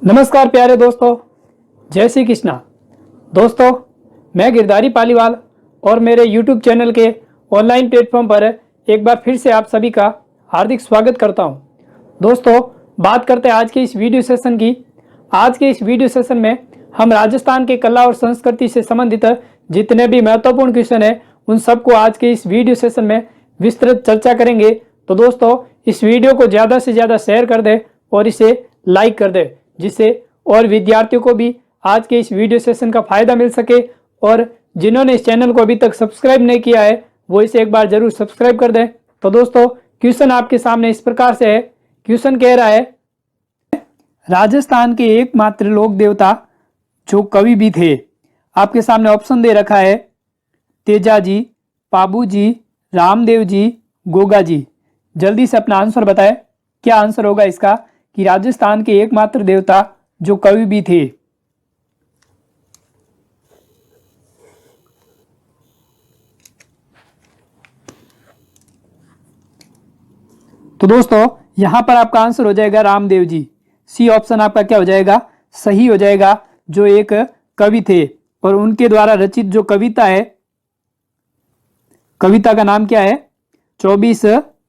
नमस्कार प्यारे दोस्तों, जय श्री कृष्णा। दोस्तों, मैं गिरधारी पालीवाल और मेरे YouTube चैनल के ऑनलाइन प्लेटफॉर्म पर एक बार फिर से आप सभी का हार्दिक स्वागत करता हूं। दोस्तों, बात करते हैं आज के इस वीडियो सेशन की। आज के इस वीडियो सेशन में हम राजस्थान के कला और संस्कृति से संबंधित जितने भी महत्वपूर्ण क्वेश्चन हैं उन सबको आज के इस वीडियो सेशन में विस्तृत चर्चा करेंगे। तो दोस्तों, इस वीडियो को ज़्यादा से ज़्यादा शेयर कर दें और इसे लाइक कर दें, जिससे और विद्यार्थियों को भी आज के इस वीडियो सेशन का फायदा मिल सके। और जिन्होंने इस चैनल को अभी तक सब्सक्राइब नहीं किया है वो इसे एक बार जरूर सब्सक्राइब कर दें। तो दोस्तों, क्वेश्चन आपके सामने इस प्रकार से है। क्वेश्चन कह रहा है, राजस्थान के एकमात्र लोक देवता जो कवि भी थे। आपके सामने ऑप्शन दे रखा है, तेजा जी, पाबू जी, रामदेव जी, गोगा जी। जल्दी से अपना आंसर बताएं। क्या आंसर होगा इसका कि राजस्थान के एकमात्र देवता जो कवि भी थे। तो दोस्तों, यहां पर आपका आंसर हो जाएगा रामदेव जी। सी ऑप्शन आपका क्या हो जाएगा, सही हो जाएगा। जो एक कवि थे और उनके द्वारा रचित जो कविता है, कविता का नाम क्या है, 24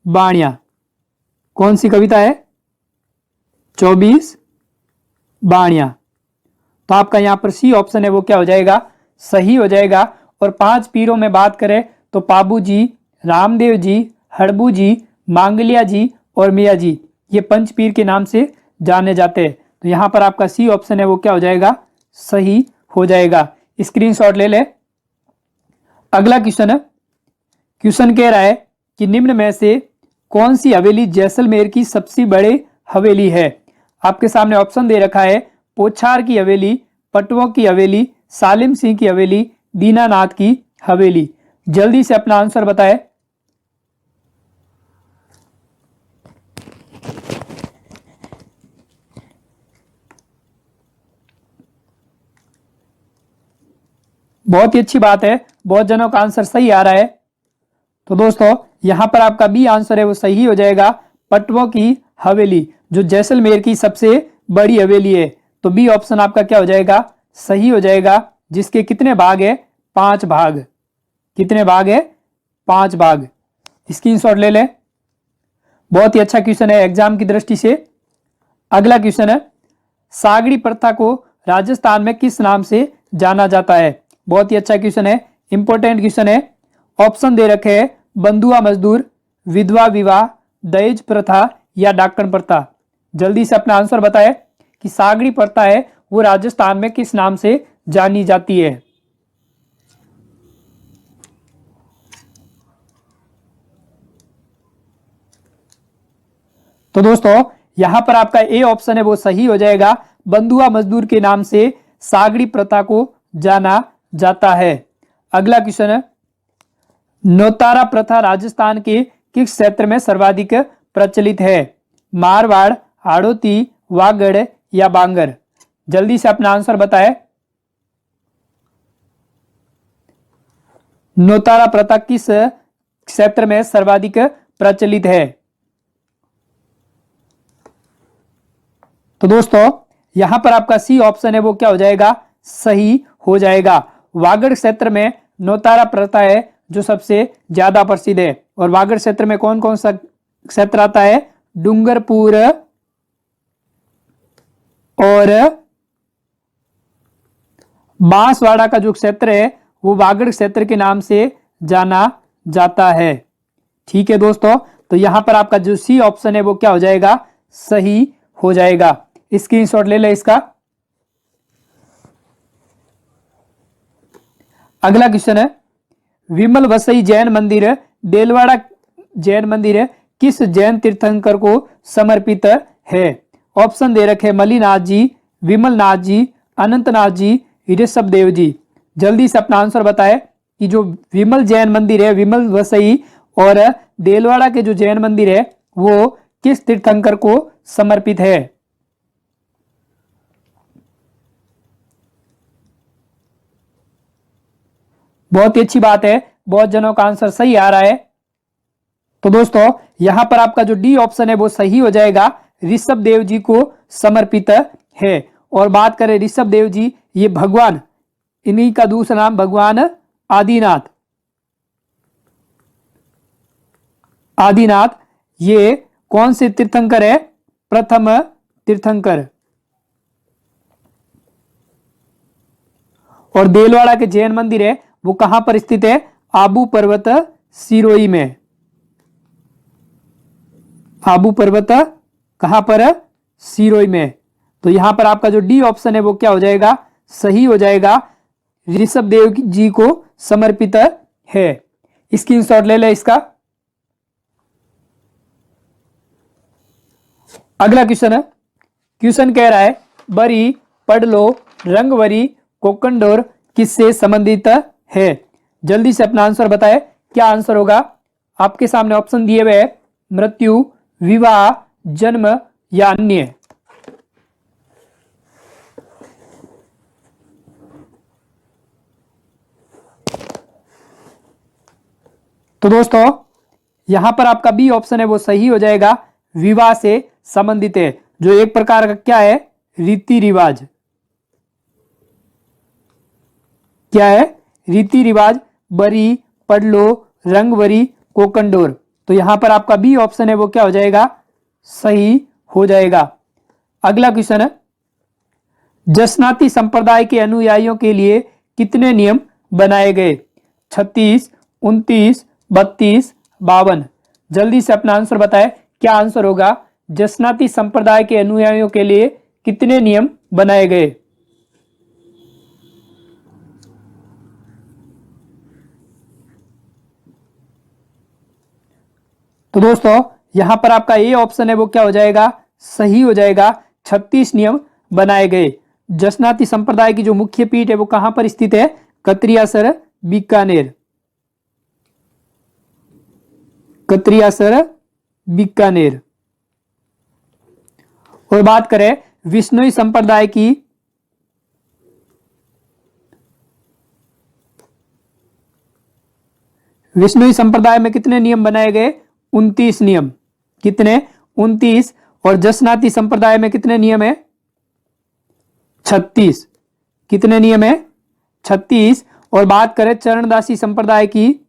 बाणियां। कौन सी कविता है, 24 बाणियां। तो आपका यहां पर सी ऑप्शन है वो क्या हो जाएगा, सही हो जाएगा। और 5 पीरों में बात करें तो पाबू जी, रामदेव जी, हड़बू जी, मांगलिया जी और मिया जी, ये पंचपीर के नाम से जाने जाते हैं। तो यहां पर आपका सी ऑप्शन है वो क्या हो जाएगा, सही हो जाएगा। स्क्रीनशॉट ले ले। अगला क्वेश्चन है। क्वेश्चन कह रहा है कि निम्न में से कौन सी हवेली जैसलमेर की सबसे बड़ी हवेली है। आपके सामने ऑप्शन दे रखा है, पोछार की हवेली, पटवों की हवेली, सालिम सिंह की हवेली, दीनानाथ की हवेली। जल्दी से अपना आंसर बताएं। बहुत ही अच्छी बात है, बहुत जनों का आंसर सही आ रहा है। तो दोस्तों, यहां पर आपका बी आंसर है वो सही हो जाएगा, पटवों की हवेली जो जैसलमेर की सबसे बड़ी हवेली है। तो बी ऑप्शन आपका क्या हो जाएगा, सही हो जाएगा। जिसके कितने भाग है, 5 भाग। कितने भाग है, 5 भाग। स्क्रीनशॉट ले ले। बहुत ही अच्छा क्वेश्चन है एग्जाम की दृष्टि से। अगला क्वेश्चन है, सागड़ी प्रथा को राजस्थान में किस नाम से जाना जाता है। बहुत ही अच्छा क्वेश्चन है, इंपॉर्टेंट क्वेश्चन है। ऑप्शन दे रखे हैं, बंधुआ मजदूर, विधवा विवाह, दहेज प्रथा या डाकण प्रथा। जल्दी से अपना आंसर बताएं कि सागड़ी प्रथा है वो राजस्थान में किस नाम से जानी जाती है। तो दोस्तों, यहां पर आपका ए ऑप्शन है वो सही हो जाएगा। बंधुआ मजदूर के नाम से सागड़ी प्रथा को जाना जाता है। अगला क्वेश्चन है, नौतारा प्रथा राजस्थान के किस क्षेत्र में सर्वाधिक प्रचलित है। मारवाड़, हाड़ौती, वागड़ या बांगर। जल्दी से अपना आंसर बताएं। नौतारा प्रथा किस क्षेत्र में सर्वाधिक प्रचलित है। तो दोस्तों, यहां पर आपका सी ऑप्शन है वो क्या हो जाएगा, सही हो जाएगा। वागड़ क्षेत्र में नौतारा प्रथा है जो सबसे ज्यादा प्रसिद्ध है। और वागड़ क्षेत्र में कौन कौन सा क्षेत्र आता है, डूंगरपुर और बांसवाड़ा का जो क्षेत्र है वो वागड़ क्षेत्र के नाम से जाना जाता है। ठीक है दोस्तों, तो यहां पर आपका जो सी ऑप्शन है वो क्या हो जाएगा, सही हो जाएगा। स्क्रीनशॉट ले ले इसका। अगला क्वेश्चन है, विमल वसई जैन मंदिर, देलवाड़ा जैन मंदिर किस जैन तीर्थंकर को समर्पित है। ऑप्शन दे रखे, मलिनाथ जी, विमल नाथ जी, अनंतनाथ जी, ऋषभ देव जी। जल्दी से अपना आंसर बताएं कि जो विमल जैन मंदिर है, विमल वसई और देलवाड़ा के जो जैन मंदिर है वो किस तीर्थंकर को समर्पित है। बहुत ही अच्छी बात है, बहुत जनों का आंसर सही आ रहा है। तो दोस्तों, यहां पर आपका जो डी ऑप्शन है वो सही हो जाएगा, ऋषभ देव जी को समर्पित है। और बात करें ऋषभ देव जी, ये भगवान, इन्हीं का दूसरा नाम भगवान आदिनाथ, आदिनाथ ये कौन से तीर्थंकर है? प्रथम तीर्थंकर। और देलवाड़ा के जैन मंदिर है वो कहां पर स्थित है? आबू पर्वत सिरोही में। आबू पर्वत कहां पर? सिरोही में। तो यहां पर आपका जो डी ऑप्शन है वो क्या हो जाएगा? सही हो जाएगा, ऋषभ देव जी को समर्पित है। स्क्रीनशॉट ले ले इसका। अगला क्वेश्चन है, क्वेश्चन कह रहा है बरी, पडलो, रंगवरी, कोकंडोर किससे संबंधित है? जल्दी से अपना आंसर बताएं, क्या आंसर होगा? आपके सामने ऑप्शन दिए हुए हैं, मृत्यु, विवाह, जन्म या अन्य। तो दोस्तों यहां पर आपका बी ऑप्शन है वो सही हो जाएगा, विवाह से संबंधित है, जो एक प्रकार का क्या है? रीति रिवाज। क्या है? रीति रिवाज। बरी, पडलो, रंगवरी, कोकंडोर। तो यहां पर आपका बी ऑप्शन है वो क्या हो जाएगा? सही हो जाएगा। अगला क्वेश्चन है, जसनाती संप्रदाय के अनुयायियों के लिए कितने नियम बनाए गए? 36, 29, 32, 52। जल्दी से अपना आंसर बताएं, क्या आंसर होगा? जसनाती संप्रदाय के अनुयायियों के लिए कितने नियम बनाए गए? तो दोस्तों यहां पर आपका ये ऑप्शन है वो क्या हो जाएगा? सही हो जाएगा, 36 नियम बनाए गए। जसनाती संप्रदाय की जो मुख्य पीठ है वो कहां पर स्थित है? कतरियासर, बीकानेर। कतरियासर, बीकानेर। और बात करें विश्नोई संप्रदाय की, विश्नोई संप्रदाय में कितने नियम बनाए गए? 29 नियम। कितने? 29। और जसनाती संप्रदाय में कितने नियम है? 36। कितने नियम है? 36। और बात करें चरणदासी संप्रदाय की,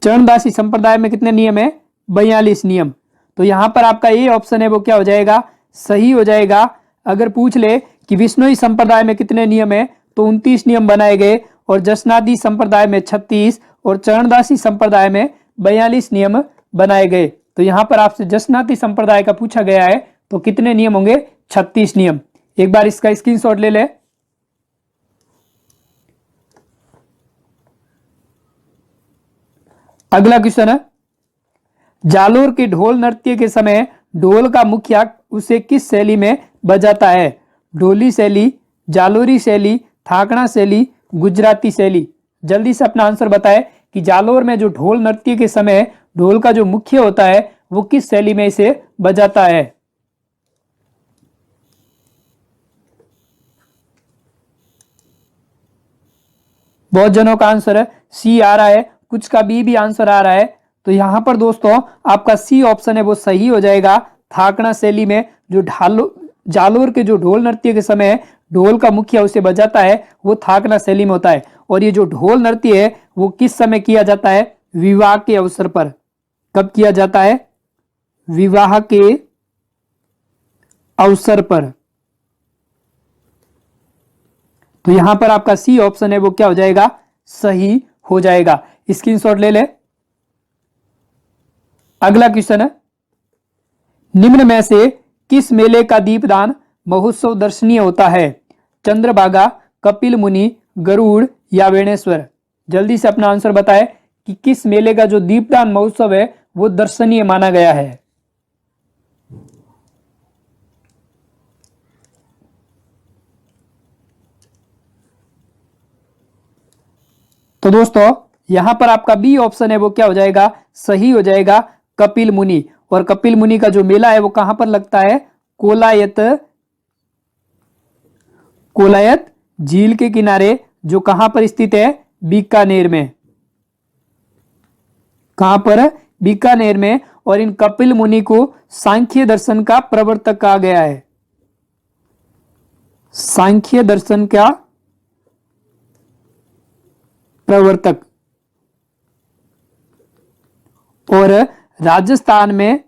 चरणदासी संप्रदाय में कितने नियम है? 42 नियम। तो यहां पर आपका ये ऑप्शन है वो क्या हो जाएगा? सही हो जाएगा। अगर पूछ ले कि विश्नोई संप्रदाय में कितने नियम है, तो 29 नियम बनाए गए, और जसनाती संप्रदाय में 36 और चरणदासी संप्रदाय में 42 नियम बनाए गए। तो यहां पर आपसे जसनाती संप्रदाय का पूछा गया है, तो कितने नियम होंगे? 36 नियम। एक बार इसका स्क्रीनशॉट ले ले। अगला क्वेश्चन है, जालोर के ढोल नृत्य के समय ढोल का मुखिया उसे किस शैली में बजाता है? ढोली शैली, जालोरी शैली, थाकड़ा शैली, गुजराती शैली। जल्दी से अपना आंसर बताएं कि जालोर में जो ढोल नृत्य के समय ढोल का जो मुख्य होता है वो किस शैली में इसे बजाता है? बहुत जनों का आंसर सी आ रहा है, कुछ का बी भी आंसर आ रहा है। तो यहां पर दोस्तों आपका सी ऑप्शन है वो सही हो जाएगा। थाकड़ा शैली में जो जालोर के जो ढोल नृत्य के समय ढोल का मुखिया उसे बजाता है वो थाकड़ा शैली में होता है। और ये जो ढोल नृत्य है वो किस समय किया जाता है? विवाह के अवसर पर। कब किया जाता है? विवाह के अवसर पर। तो यहां पर आपका सी ऑप्शन है वो क्या हो जाएगा? सही हो जाएगा। स्क्रीनशॉट ले ले। अगला क्वेश्चन है, निम्न में से किस मेले का दीपदान महोत्सव दर्शनीय होता है? चंद्रभागा, कपिल मुनि, गरुड़ या वेणेश्वर। जल्दी से अपना आंसर बताएं कि किस मेले का जो दीपदान महोत्सव है वो दर्शनीय माना गया है? तो दोस्तों यहां पर आपका बी ऑप्शन है वो क्या हो जाएगा? सही हो जाएगा, कपिल मुनि। और कपिल मुनि का जो मेला है वो कहां पर लगता है? कोलायत, कोलायत झील के किनारे, जो कहां पर स्थित है? बीकानेर में। कहां पर? बीकानेर में, और इन कपिल मुनि को सांख्य दर्शन का प्रवर्तक कहा गया है। सांख्य दर्शन का प्रवर्तक। और राजस्थान में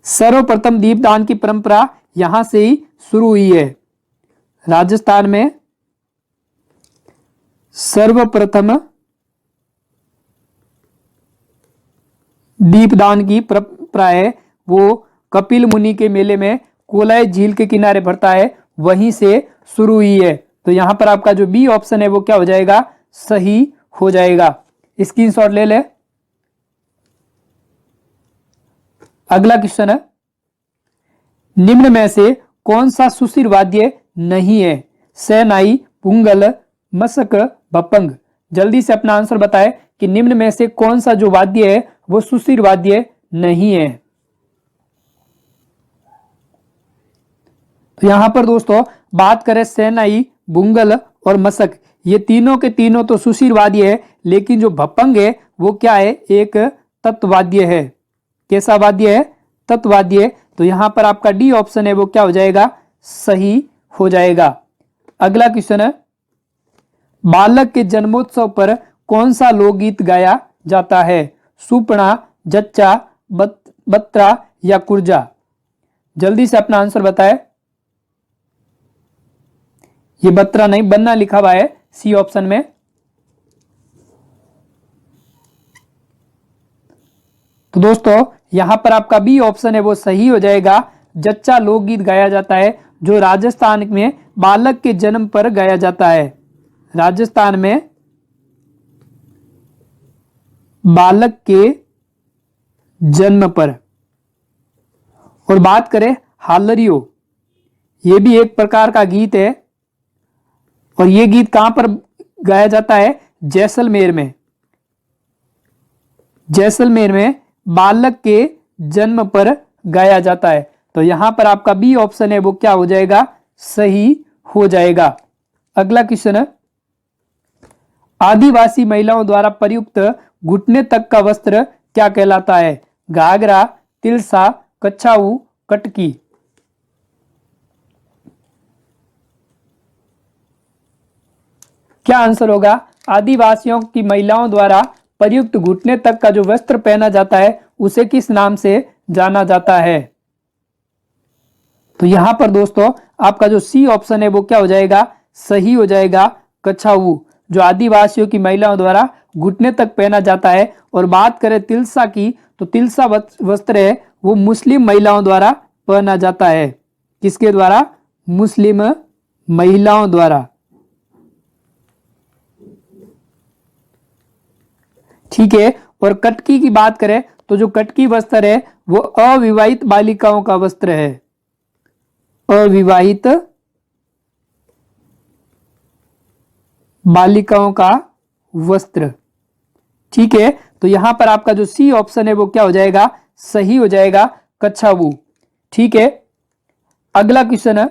सर्वप्रथम दीपदान की परंपरा यहां से ही शुरू हुई है। राजस्थान में सर्वप्रथम दीपदान की परंपरा है वो कपिल मुनि के मेले में कोलाई झील के किनारे भरता है, वहीं से शुरू हुई है। तो यहां पर आपका जो बी ऑप्शन है वो क्या हो जाएगा, सही हो जाएगा। स्क्रीनशॉट ले ले। अगला क्वेश्चन है, निम्न में से कौन सा सुशिर वाद्य नहीं है? शहनाई, पुंगल, मशक, भपंग। जल्दी से अपना आंसर बताएं कि निम्न में से कौन सा जो वाद्य है वो सुशिर वाद्य नहीं है। तो यहां पर दोस्तों बात करें शहनाई, बुंगल और मशक, ये तीनों के तीनों तो सुशिर वाद्य है, लेकिन जो भपंग है वो क्या है, एक तत्वाद्य है। कैसा वाद्य है? तत्वाद्य। तो यहां पर आपका डी ऑप्शन है वो क्या हो जाएगा, सही हो जाएगा। अगला क्वेश्चन है, बालक के जन्मोत्सव पर कौन सा लोकगीत गाया जाता है? सुपना, जच्चा, बत्रा या कुर्जा। जल्दी से अपना आंसर बताएं। ये बत्रा नहीं, बन्ना लिखा हुआ है सी ऑप्शन में। तो दोस्तों यहां पर आपका बी ऑप्शन है वो सही हो जाएगा। जच्चा लोकगीत गाया जाता है जो राजस्थान में बालक के जन्म पर गाया जाता है। राजस्थान में बालक के जन्म पर। और बात करें हालरियो, ये भी एक प्रकार का गीत है, और ये गीत कहां पर गाया जाता है? जैसलमेर में। जैसलमेर में बालक के जन्म पर गाया जाता है। तो यहां पर आपका बी ऑप्शन है वो क्या हो जाएगा, सही हो जाएगा। अगला क्वेश्चन है, आदिवासी महिलाओं द्वारा प्रयुक्त घुटने तक का वस्त्र क्या कहलाता है? घाघरा, तिलसा, कछाऊ, कटकी। क्या आंसर होगा? आदिवासियों की महिलाओं द्वारा प्रयुक्त घुटने तक का जो वस्त्र पहना जाता है उसे किस नाम से जाना जाता है? तो यहां पर दोस्तों आपका जो सी ऑप्शन है वो क्या हो जाएगा, सही हो जाएगा, कछाऊ। जो आदिवासियों की महिलाओं द्वारा घुटने तक पहना जाता है। और बात करें तिलसा की, तो तिलसा वस्त्र है वो मुस्लिम महिलाओं द्वारा पहना जाता है। किसके द्वारा? मुस्लिम महिलाओं द्वारा। ठीक है। और कटकी की बात करें तो जो कटकी वस्त्र है वो अविवाहित बालिकाओं का वस्त्र है। अविवाहित बालिकाओं का वस्त्र। ठीक है। तो यहां पर आपका जो सी ऑप्शन है वो क्या हो जाएगा, सही हो जाएगा, कछाऊ। ठीक है। अगला क्वेश्चन है,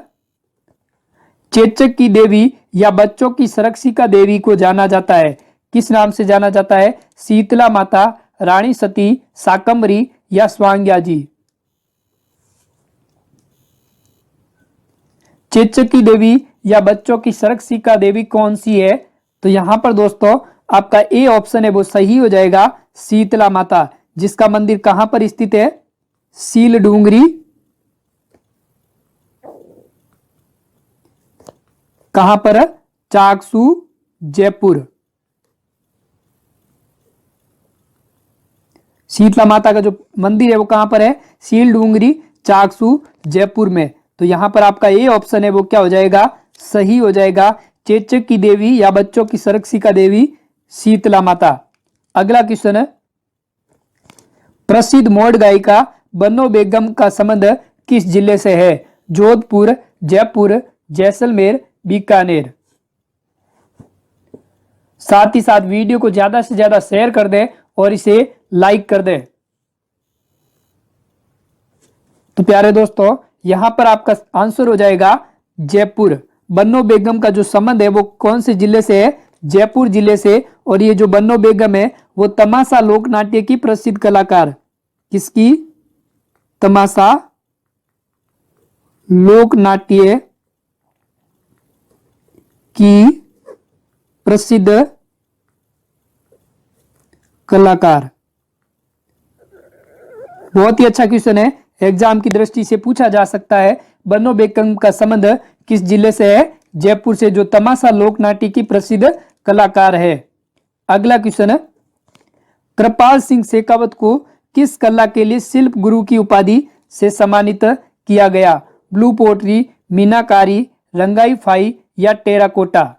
चेचक की देवी या बच्चों की संरक्षिका देवी को जाना जाता है, किस नाम से जाना जाता है? शीतला माता, रानी सती, शाकंभरी या स्वांग्या जी। चेचक की देवी या बच्चों की संरक्षिका देवी कौन सी है? तो यहां पर दोस्तों आपका ए ऑप्शन है वो सही हो जाएगा, शीतला माता, जिसका मंदिर कहां पर स्थित है? सील डूंगरी। कहां पर? चाकसू, जयपुर। शीतला माता का जो मंदिर है वो कहां पर है? सील डूंगरी, चाकसू, जयपुर में। तो यहां पर आपका ए ऑप्शन है वो क्या हो जाएगा, सही हो जाएगा, चेचक की देवी या बच्चों की संरक्षिका देवी शीतला माता। अगला क्वेश्चन है, प्रसिद्ध मॉड गायिका बन्नो बेगम का संबंध किस जिले से है? जोधपुर, जयपुर, जैसलमेर, बीकानेर। साथ ही साथ वीडियो को ज्यादा से ज्यादा शेयर कर दें और इसे लाइक कर दें। तो प्यारे दोस्तों यहां पर आपका आंसर हो जाएगा जयपुर। बन्नो बेगम का जो संबंध है वो कौन से जिले से है? जयपुर जिले से। और ये जो बन्नो बेगम है वो तमाशा लोक नाट्य की प्रसिद्ध कलाकार। किसकी? तमाशा लोक नाट्य की प्रसिद्ध कलाकार। बहुत ही अच्छा क्वेश्चन है, एग्जाम की दृष्टि से पूछा जा सकता है। बन्नो बेगम का संबंध किस जिले से है? जयपुर से, जो तमाशा लोक नाट्य की प्रसिद्ध कलाकार है। अगला क्वेश्चन है, कृपाल सिंह शेखावत को किस कला के लिए शिल्प गुरु की उपाधि से सम्मानित किया गया? ब्लू पोट्री, मीनाकारी, रंगाई फाई या टेराकोटा?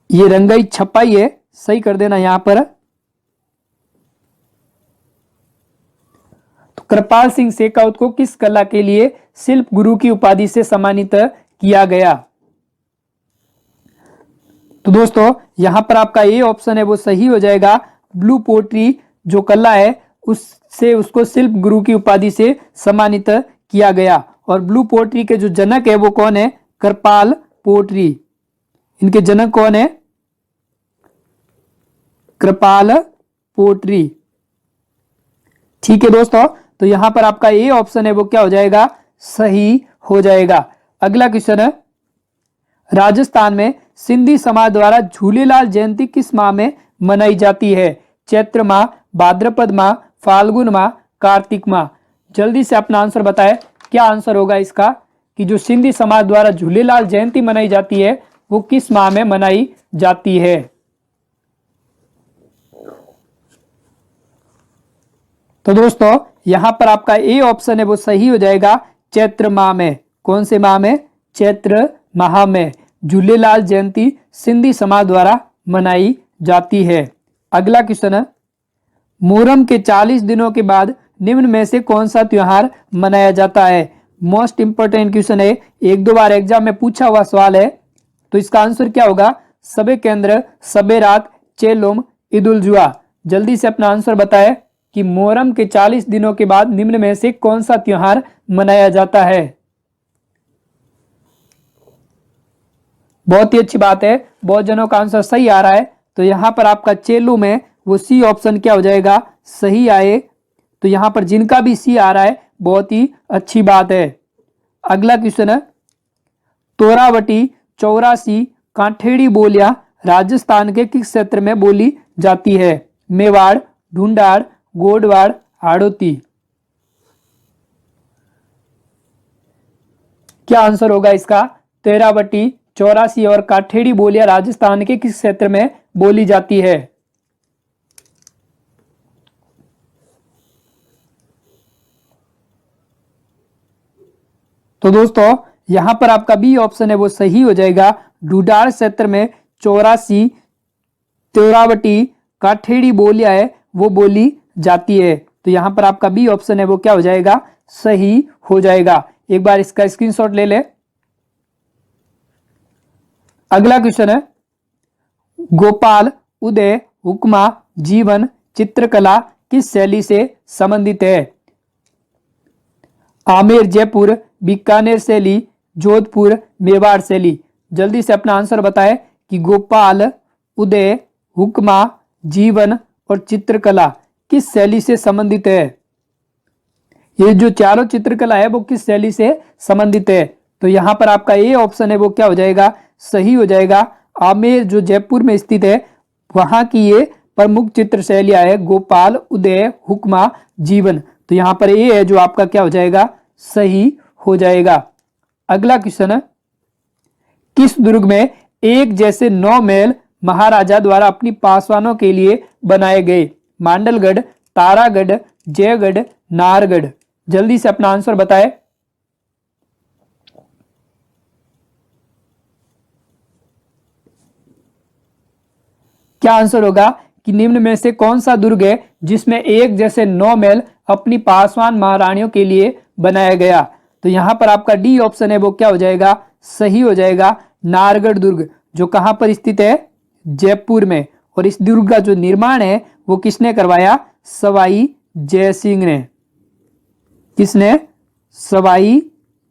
ये रंगाई छपाई है, सही कर देना यहां पर। तो कृपाल सिंह शेखावत को किस कला के लिए शिल्प गुरु की उपाधि से सम्मानित किया गया? तो दोस्तों यहां पर आपका ये ऑप्शन है वो सही हो जाएगा। ब्लू पोट्री जो कला है उससे उसको शिल्प गुरु की उपाधि से सम्मानित किया गया। और ब्लू पोट्री के जो जनक है वो कौन है? कृपाल पोट्री। इनके जनक कौन है? कृपाल पोट्री। ठीक है दोस्तों, तो यहां पर आपका ये ऑप्शन है वो क्या हो जाएगा? सही हो जाएगा। अगला क्वेश्चन है, राजस्थान में सिंधी समाज द्वारा झूलेलाल जयंती किस माह में मनाई जाती है? चैत्र माह, भाद्रपद माह, फाल्गुन माह, कार्तिक माह? जल्दी से अपना आंसर बताएं, क्या आंसर होगा इसका कि जो सिंधी समाज द्वारा झूलेलाल जयंती मनाई जाती है वो किस माह में मनाई जाती है? तो दोस्तों यहां पर आपका ए ऑप्शन है वो सही हो जाएगा, चैत्र माह में। कौन से माह में? चैत्र माह में झूलेलाल जयंती सिंधी समाज द्वारा मनाई जाती है। अगला क्वेश्चन है, मुहर्रम के 40 दिनों के बाद निम्न में से कौन सा त्योहार मनाया जाता है? मोस्ट इंपोर्टेंट क्वेश्चन है, एक दो बार एग्जाम में पूछा हुआ सवाल है। तो इसका आंसर क्या होगा? सबे केंद्र, सबे रात, चेलोम, ईद उल जुहा। जल्दी से अपना आंसर बताएं कि मुहर्रम के 40 दिनों के बाद निम्न में से कौन सा त्योहार मनाया जाता है? बहुत ही अच्छी बात है, बहुत जनों का आंसर सही आ रहा है। तो यहां पर आपका चेलू में वो सी ऑप्शन क्या हो जाएगा? सही आए। तो यहां पर जिनका भी सी आ रहा है बहुत ही अच्छी बात है। अगला क्वेश्चन है, तोरावटी, चौरासी, कांठेड़ी बोलियां राजस्थान के किस क्षेत्र में बोली जाती है? मेवाड़, ढूंढाड़, गोडवाड़, हाड़ौती? क्या आंसर होगा इसका? तेरावटी, चौरासी और काठेड़ी बोलियां राजस्थान के किस क्षेत्र में बोली जाती है? तो दोस्तों यहां पर आपका बी ऑप्शन है वो सही हो जाएगा। ढूंढाड़ क्षेत्र में चौरासी, तेरावटी, काठेड़ी बोलियां है वो बोली जाती है। तो यहां पर आपका बी ऑप्शन है वो क्या हो जाएगा? सही हो जाएगा। एक बार इसका स्क्रीनशॉट ले ले। अगला क्वेश्चन है, गोपाल, उदय, हुक्मा, जीवन, चित्रकला किस शैली से संबंधित है? आमेर, जयपुर, बीकानेर शैली, जोधपुर, मेवाड़ शैली? जल्दी से अपना आंसर बताएं कि गोपाल, उदय, हुक्मा, जीवन और चित्रकला किस शैली से संबंधित है? ये जो चारों चित्रकला है वो किस शैली से संबंधित है? तो यहां पर आपका ये ऑप्शन है वो क्या हो जाएगा? सही हो जाएगा। आमेर जो जयपुर में स्थित है वहां की ये प्रमुख चित्र शैलियां है गोपाल, उदय, हुक्मा, जीवन। तो यहां पर ये है जो आपका क्या हो जाएगा? सही हो जाएगा। अगला क्वेश्चन है, किस दुर्ग में एक जैसे 9 महल महाराजा द्वारा अपनी पासवानों के लिए बनाए गए? मांडलगढ़, तारागढ़, जयगढ़, नाहरगढ़? जल्दी से अपना आंसर बताएं। क्या आंसर होगा कि निम्न में से कौन सा दुर्ग है जिसमें एक जैसे 9 महल अपनी पासवान महारानियों के लिए बनाया गया? तो यहां पर आपका डी ऑप्शन है वो क्या हो जाएगा? सही हो जाएगा। नाहरगढ़ दुर्ग जो कहां पर स्थित है? जयपुर में। और इस दुर्ग का जो निर्माण है वो किसने करवाया? सवाई जय सिंह ने। किसने? सवाई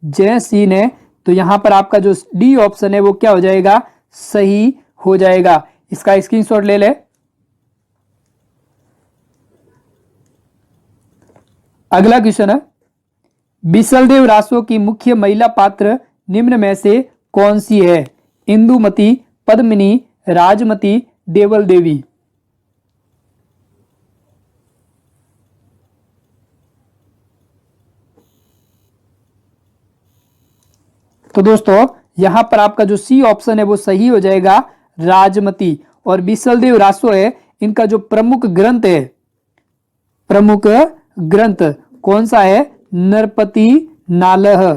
जय सिंह ने। तो यहां पर आपका जो डी ऑप्शन है वो क्या हो जाएगा? सही हो जाएगा। इसका स्क्रीनशॉट ले ले। अगला क्वेश्चन है, बिसलदेव रासो की मुख्य महिला पात्र निम्न में से कौन सी है? इंदुमती, पद्मिनी, राजमती, देवल देवी। तो दोस्तों यहां पर आपका जो सी ऑप्शन है वो सही हो जाएगा, राजमती। और बिसलदेव रासो है, इनका जो प्रमुख ग्रंथ है, प्रमुख ग्रंथ कौन सा है? नरपति नालह।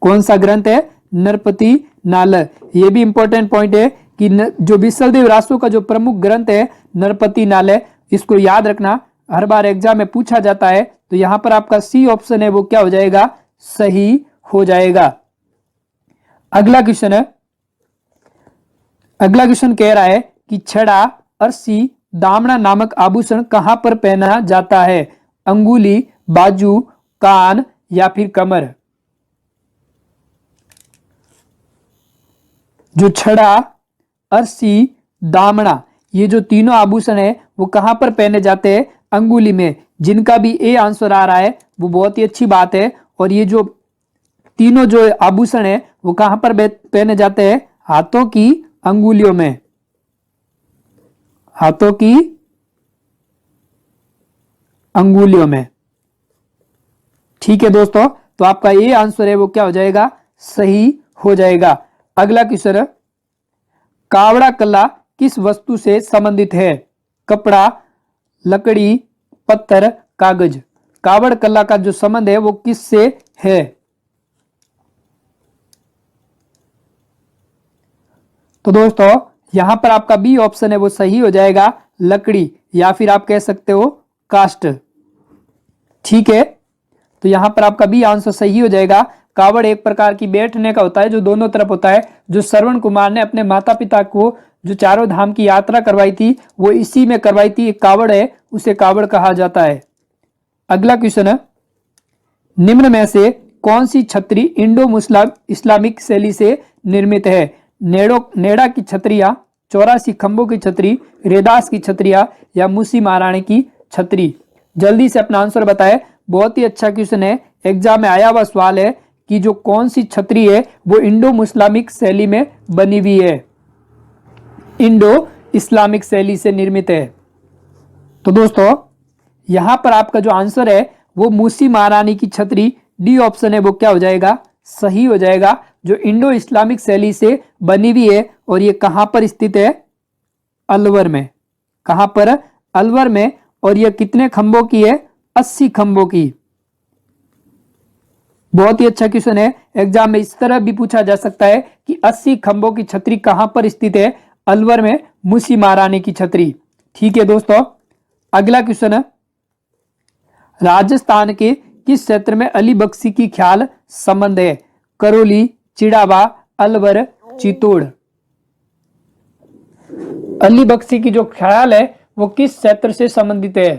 कौन सा ग्रंथ है? नरपति नालह। ये भी इंपॉर्टेंट पॉइंट है कि जो बिसलदेव रासो का जो प्रमुख ग्रंथ है नरपति नालह, इसको याद रखना, हर बार एग्जाम में पूछा जाता है। तो यहां पर आपका सी ऑप्शन है वो क्या हो जाएगा? सही हो जाएगा। अगला क्वेश्चन है, अगला क्वेश्चन कह रहा है कि छड़ा, अरसी, दामना नामक आभूषण कहां पर पहना जाता है? अंगुली, बाजू, कान या फिर कमर। जो छड़ा, अरसी, दामना, ये जो तीनों आभूषण है वो कहां पर पहने जाते हैं? अंगुली में। जिनका भी ए आंसर आ रहा है वो बहुत ही अच्छी बात है। और ये जो तीनों जो आभूषण है वो कहां पर पहने जाते हैं? हाथों की अंगुलियों में। हाथों की अंगुलियों में। ठीक है दोस्तों, तो आपका ये आंसर है वो क्या हो जाएगा? सही हो जाएगा। अगला क्वेश्चन, कावड़ा कला किस वस्तु से संबंधित है? कपड़ा, लकड़ी, पत्थर, कागज। कावड़ कला का जो संबंध है वो किससे है? तो दोस्तों यहां पर आपका बी ऑप्शन है वो सही हो जाएगा, लकड़ी, या फिर आप कह सकते हो काष्ठ। ठीक है, तो यहां पर आपका बी आंसर सही हो जाएगा। कावड़ एक प्रकार की बैठने का होता है जो दोनों तरफ होता है। जो श्रवण कुमार ने अपने माता पिता को जो चारों धाम की यात्रा करवाई थी वो इसी में करवाई थी। एक कावड़ है, उसे कावड़ कहा जाता है। अगला क्वेश्चन है, निम्न में से कौन सी छतरी इंडो मुस्लिम इस्लामिक शैली से निर्मित है? नेड़ा की छतरियां, 84 खंभों की छतरी, रेदास की छतरियां या मूसी महारानी की छतरी। जल्दी से अपना आंसर बताएं। बहुत ही अच्छा क्वेश्चन है, एग्जाम में आया हुआ सवाल है कि जो कौन सी छतरी है वो इंडो मुस्लिमिक शैली में बनी हुई है, इंडो इस्लामिक शैली से निर्मित है। तो दोस्तों यहां पर आपका जो आंसर है वो मूसी महारानी की छतरी, डी ऑप्शन है वो क्या हो जाएगा? सही हो जाएगा। जो इंडो इस्लामिक शैली से बनी हुई है और ये कहां पर स्थित है? अलवर में। कहां पर? अलवर में। और ये कितने खंभों की है? 80 खंभों की। बहुत ही अच्छा क्वेश्चन है, एग्जाम में इस तरह भी पूछा जा सकता है कि 80 खंभों की छतरी कहां पर स्थित है? अलवर में, मूसी महारानी की छतरी। ठीक है दोस्तों, अगला क्वेश्चन है, राजस्थान के किस क्षेत्र में अली बख्शी की ख्याल संबंध है? करौली, चिड़ावा, अलवर, चित्तौड़। अली बख्शी की जो ख्याल है वो किस क्षेत्र से संबंधित है?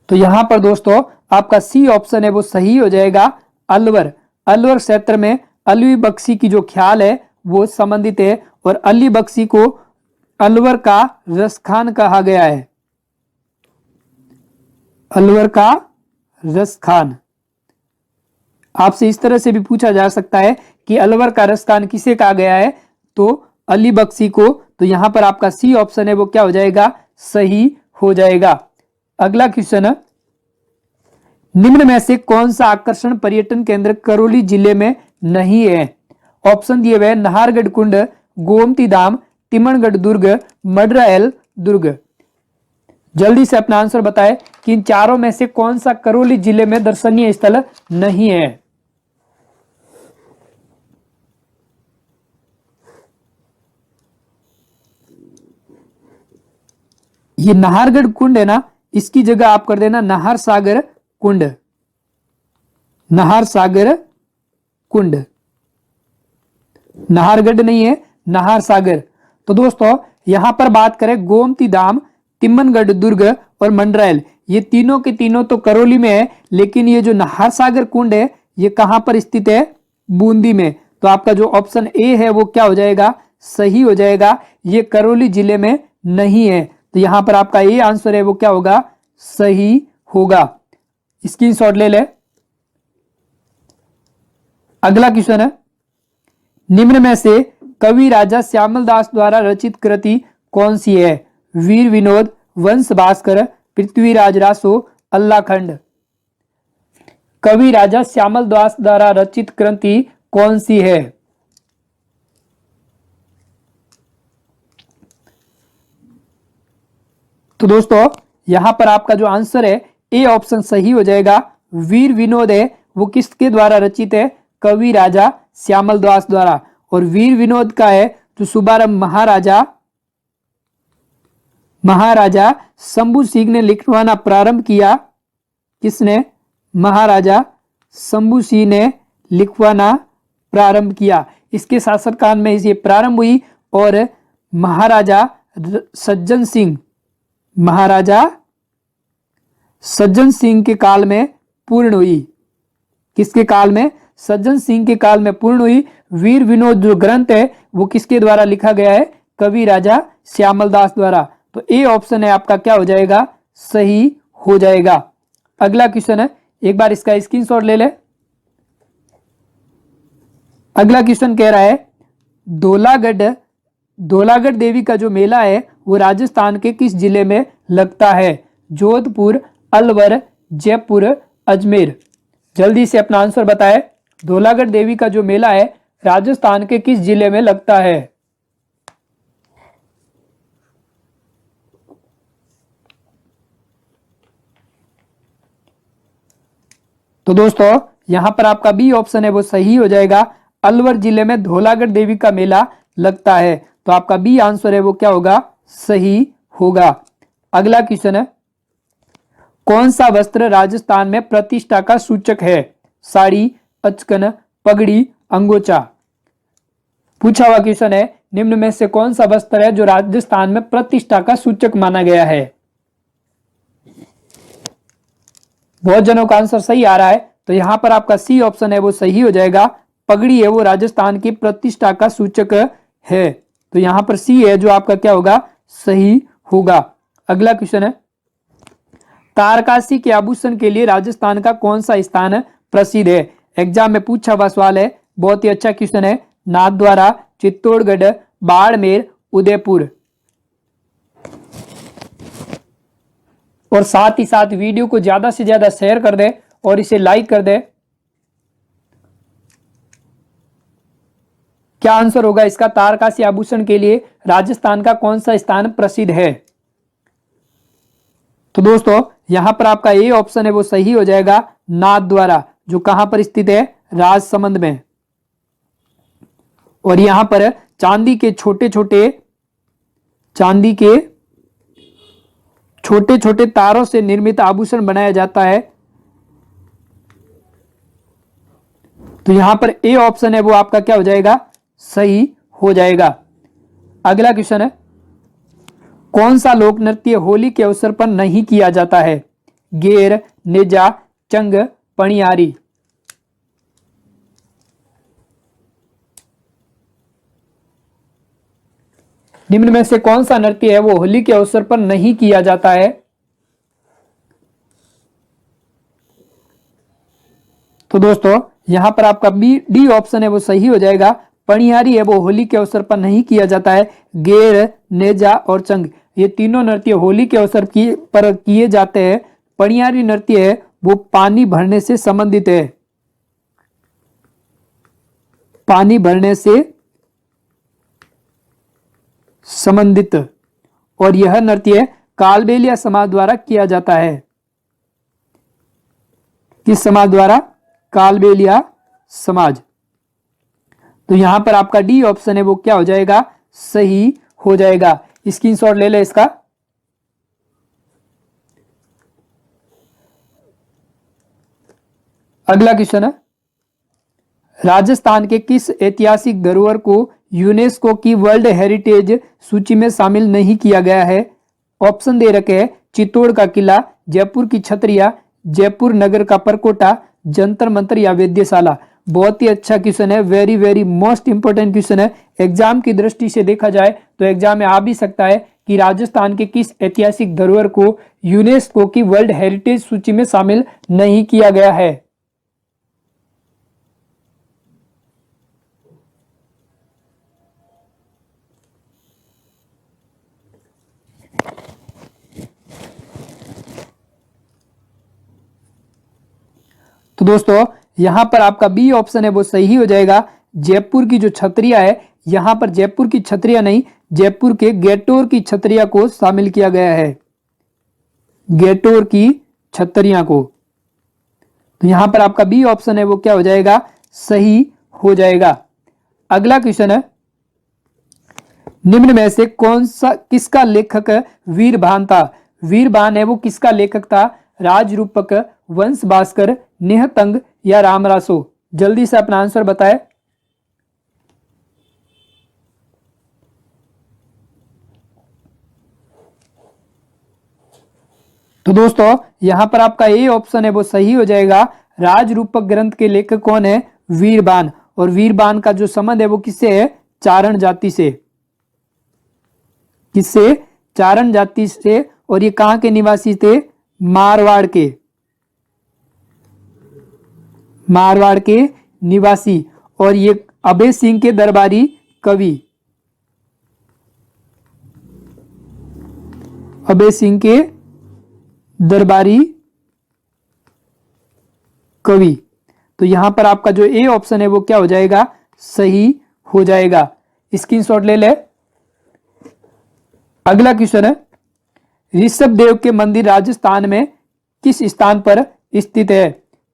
तो यहां पर दोस्तों आपका सी ऑप्शन है वो सही हो जाएगा, अलवर। अलवर क्षेत्र में अली बख्शी की जो ख्याल है वो संबंधित है। और अली बख्शी को अलवर का रसखान कहा गया है। अलवर का रसखान। आपसे इस तरह से भी पूछा जा सकता है कि अलवर का रसखान किसे कहा गया है? तो अली बख्शी को। तो यहां पर आपका सी ऑप्शन है वो क्या हो जाएगा? सही हो जाएगा। अगला क्वेश्चन है, निम्न में से कौन सा आकर्षण पर्यटन केंद्र करौली जिले में नहीं है? ऑप्शन दिए हुए नाहरगढ़ कुंड, गोमती धाम, तिमणगढ़ दुर्ग, मडरायल दुर्ग। जल्दी से अपना आंसर बताएं कि इन चारों में से कौन सा करौली जिले में दर्शनीय स्थल नहीं है? ये नाहरगढ़ कुंड है ना, इसकी जगह आप कर देना नाहर सागर कुंड। नाहर सागर कुंड, नाहरगढ़ नहीं है, नाहर सागर। तो दोस्तों यहां पर बात करें गोमती धाम, तिमणगढ़ दुर्ग और मंडरायल, ये तीनों के तीनों तो करौली में है। लेकिन ये जो नाहर सागर कुंड है ये कहां पर स्थित है? बूंदी में। तो आपका जो ऑप्शन ए है वो क्या हो जाएगा? सही हो जाएगा। ये करौली जिले में नहीं है। तो यहां पर आपका ये आंसर है वो क्या होगा, सही होगा। स्क्रीनशॉट ले ले। अगला क्वेश्चन है, निम्न में से कवि राजा श्यामल दास द्वारा रचित कृति कौन सी है? वीर विनोद, वंश भास्कर, पृथ्वीराज रासो, अल्लाखंड। कवि राजा श्यामल दास द्वारा रचित कृति कौन सी है? तो दोस्तों यहां पर आपका जो आंसर है ए ऑप्शन सही हो जाएगा। वीर विनोद है वो किसके द्वारा रचित है? कवि राजा श्यामल दास द्वारा। और वीर विनोद का है जो शुभारंभ महाराजा शंभू सिंह ने लिखवाना प्रारंभ किया। किसने? महाराजा शंभू सिंह ने लिखवाना प्रारंभ किया। इसके शासनकाल में ये प्रारंभ हुई और महाराजा सज्जन सिंह के काल में पूर्ण हुई। किसके काल में? सज्जन सिंह के काल में पूर्ण हुई। वीर विनोद जो ग्रंथ है वो किसके द्वारा लिखा गया है? कवि राजा श्यामल दास द्वारा। तो ए ऑप्शन है आपका क्या हो जाएगा? सही हो जाएगा। अगला क्वेश्चन है, एक बार इसका स्क्रीनशॉट ले ले। अगला क्वेश्चन कह रहा है, धौलागढ़ देवी का जो मेला है वो राजस्थान के किस जिले में लगता है? जोधपुर, अलवर, जयपुर, अजमेर। जल्दी से अपना आंसर बताएं। धौलागढ़ देवी का जो मेला है राजस्थान के किस जिले में लगता है? तो दोस्तों यहां पर आपका बी ऑप्शन है वो सही हो जाएगा। अलवर जिले में धौलागढ़ देवी का मेला लगता है। तो आपका बी आंसर है वो क्या होगा? सही होगा। अगला क्वेश्चन है, कौन सा वस्त्र राजस्थान में प्रतिष्ठा का सूचक है? साड़ी, अचकन, पगड़ी, अंगोछा। पूछा हुआ क्वेश्चन है, निम्न में से कौन सा वस्त्र है जो राजस्थान में प्रतिष्ठा का सूचक माना गया है? बहुत जनों का आंसर सही आ रहा है। तो यहां पर आपका सी ऑप्शन है वो सही हो जाएगा। पगड़ी है वो राजस्थान की प्रतिष्ठा का सूचक है। तो यहां पर सी है जो आपका क्या होगा? सही होगा। अगला क्वेश्चन है, तारकासी के आभूषण के लिए राजस्थान का कौन सा स्थान प्रसिद्ध है? एग्जाम में पूछा हुआ सवाल है, बहुत ही अच्छा क्वेश्चन है। नाथद्वारा, चित्तौड़गढ़, बाड़मेर, उदयपुर। और साथ ही साथ वीडियो को ज्यादा से ज्यादा शेयर कर दे और इसे लाइक कर दे। क्या आंसर होगा इसका? तारकासी आभूषण के लिए राजस्थान का कौन सा स्थान प्रसिद्ध है? तो दोस्तों यहां पर आपका ए ऑप्शन है वो सही हो जाएगा। नाथद्वारा, जो कहां पर स्थित है? राजसमंद में। और यहां पर चांदी के छोटे छोटे तारों से निर्मित आभूषण बनाया जाता है। तो यहां पर ए ऑप्शन है वो आपका क्या हो जाएगा? सही हो जाएगा। अगला क्वेश्चन है, कौन सा लोक नृत्य होली के अवसर पर नहीं किया जाता है? गेर, नेजा, चंग, पणियारी। निम्न में से कौन सा नृत्य है वो होली के अवसर पर नहीं किया जाता है? तो दोस्तों यहां पर आपका डी ऑप्शन है वो सही हो जाएगा। पणियारी है वो होली के अवसर पर नहीं किया जाता है। गेर, नेजा और चंग ये तीनों नृत्य होली के अवसर पर किए जाते हैं। पणियारी नृत्य है वो पानी भरने से संबंधित है। पानी भरने से संबंधित। और यह नृत्य कालबेलिया समाज द्वारा किया जाता है। किस समाज द्वारा? कालबेलिया समाज। तो यहां पर आपका डी ऑप्शन है वो क्या हो जाएगा? सही हो जाएगा। स्क्रीनशॉट ले ले इसका। अगला क्वेश्चन है, राजस्थान के किस ऐतिहासिक धरोहर को यूनेस्को की वर्ल्ड हेरिटेज सूची में शामिल नहीं किया गया है? ऑप्शन दे रखे हैं, चित्तौड़ का किला, जयपुर की छतरिया, जयपुर नगर का परकोटा, जंतर मंतर या वेद्यशाला। बहुत ही अच्छा क्वेश्चन है, वेरी मोस्ट इंपोर्टेंट क्वेश्चन है। एग्जाम की दृष्टि से देखा जाए तो एग्जाम में आ भी सकता है कि राजस्थान के किस ऐतिहासिक धरोहर को यूनेस्को की वर्ल्ड हेरिटेज सूची में शामिल नहीं किया गया है? तो दोस्तों यहां पर आपका बी ऑप्शन है वो सही हो जाएगा। जयपुर की जो छतरिया है, यहां पर जयपुर की छतरिया नहीं, जयपुर के गेटोर की छतरिया को शामिल किया गया है, गेटोर की छतरिया को। तो यहां पर आपका बी ऑप्शन है वो क्या हो जाएगा? सही हो जाएगा। अगला क्वेश्चन है, निम्न में से कौन सा किसका लेखक वीरभान था? वीरभान है वो किसका लेखक था? राजरूपक, वंश भास्कर, निहतंग या रामरासो? जल्दी से अपना आंसर बताएं। तो दोस्तों यहां पर आपका ए ऑप्शन है वो सही हो जाएगा। राजरूपक ग्रंथ के लेखक कौन है? वीरबान। और वीरबान का जो संबंध है वो किससे है? चारण जाति से। किससे? चारण जाति से। और ये कहां के निवासी थे? मारवाड़ के, मारवाड़ के निवासी। और ये अभय सिंह के दरबारी कवि, अभय सिंह के दरबारी कवि। तो यहां पर आपका जो ए ऑप्शन है वो क्या हो जाएगा? सही हो जाएगा। स्क्रीनशॉट ले ले। अगला क्वेश्चन है, ऋषभ देव के मंदिर राजस्थान में किस स्थान पर स्थित है?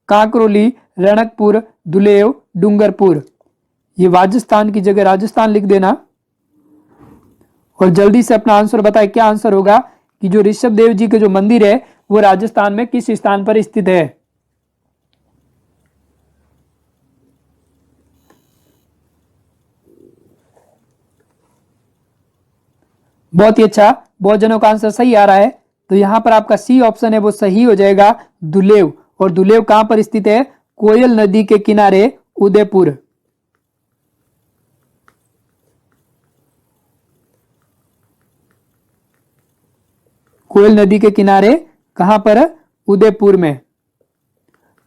कांकरोली, रणकपुर, दुलेव, डूंगरपुर? ये राजस्थान की जगह राजस्थान लिख देना और जल्दी से अपना आंसर बताए। क्या आंसर होगा कि जो ऋषभ देव जी के जो मंदिर है वो राजस्थान में किस स्थान पर स्थित है? बहुत ही अच्छा, बहुत जनों का आंसर सही आ रहा है। तो यहां पर आपका सी ऑप्शन है वो सही हो जाएगा, दुलेव। और दुलेव कहां पर स्थित है? कोयल नदी के किनारे, उदयपुर। कोयल नदी के किनारे कहां पर? उदयपुर में।